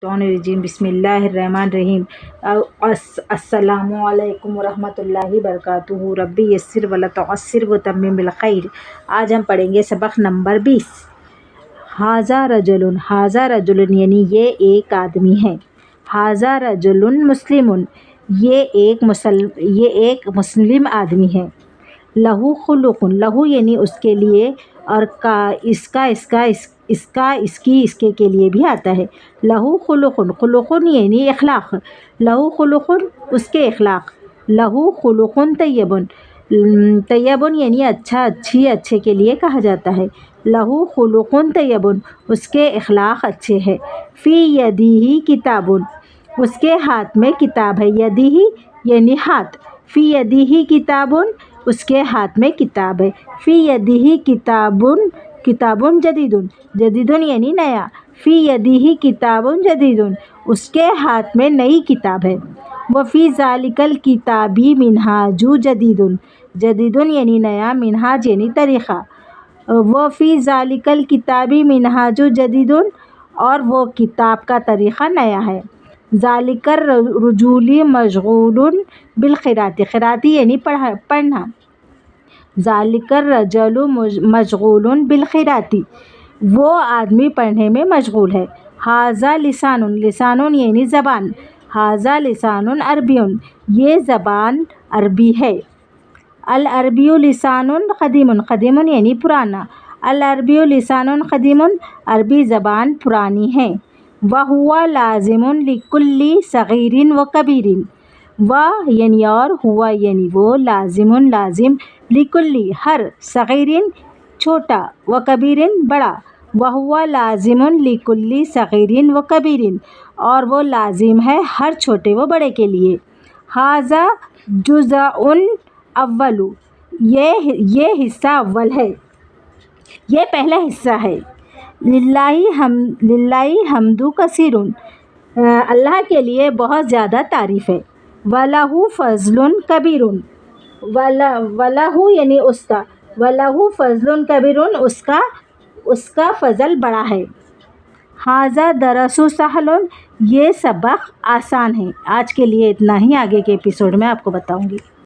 रजीम बिस्मिल्लाहिर्रहमानिर्रहीम। अस्सलामु अलैकुम वरहमतुल्लाहि वबरकातुहू। रब्बी यस्सिर वला तुअस्सिर वतम्मिम बिल खैर। आज हम पढ़ेंगे सबक नंबर 20। हाज़ा रजुलन यानी ये एक आदमी है। हाज़ा रजुलन मुस्लिमुन ये एक मुस्लिम आदमी है। लहू खुलुकुन लहू यानी उसके लिए, और का इसकी इसके के लिए भी आता है। लहू खुलुकुन खुलुकुन यानी इखलाक। लहू खुलुकुन उसके इखलाक। लहू खुलुकुन तय्यबुन तय्यबुन यानी अच्छा अच्छे के लिए कहा जाता है। लहू खुलुकुन तय्यबुन उसके इखलाक अच्छे हैं। फ़ी यदीही किताबुन उसके हाथ में किताब है। यदीही यानी हाथ। फ़ी यदीही किताबुन उसके हाथ में किताब है। फ़ी यदीही किताबुन जदीदुन यानी नया। फ़ी यदीही किताबुन जदीदुन उसके हाथ में नई किताब है। वफ़ी ज़ालिकल किताबी मिनहाजु जदीदुन यानी नया, मिनहाज यानी तरीक़ा। वफ़ी ज़ालिकल किताबी मिनहाजु जदीदुन और वो किताब का तरीक़ा नया है। ज़ालिकर रजुली मशगूलुन बिल क़िराती यानी पढ़ना। ज़ालिकर रजुलु मशगूलुन बिल क़िराती वो आदमी पढ़ने में मशगूल है। हाज़ा लिसानुन यानी ज़बान। हाज़ा लिसानुन अरबियुन ये ज़बान अरबी है। अल अरबियु लिसानुन क़दीमुन यानी पुराना। अल अरबियु लिसानुन क़दीमुन अरबी ज़बान पुरानी है। वहुवा लाज़िमुन लिकुल्ली सग़ीरिन व कबीरिन व यानी और, हुआ यानी वो, लाज़िमुन लाज़िम, लिकुल्ली हर, सग़ीरिन छोटा, व कबीरिन बड़ा। वहुवा लाज़िमुन लिकुल्ली सग़ीरिन व कबीरिन और वो लाज़िम है हर छोटे व बड़े के लिए। हाज़ा जुज़उन अव्वलु ये हिस्सा अव्वल है, ये पहला हिस्सा है। लिल्लाही हम्दु कसीरुन अल्लाह के लिए बहुत ज़्यादा तारीफ़ है। वलहु फ़ज़लुन कबीरुन वलहु यानी उसका, वलहु फ़ज़लुन कबीरुन उसका फ़ज़ल बड़ा है। हाज़ा दरसु सहलुन ये सबक आसान है। आज के लिए इतना ही, आगे के एपिसोड में आपको बताऊंगी।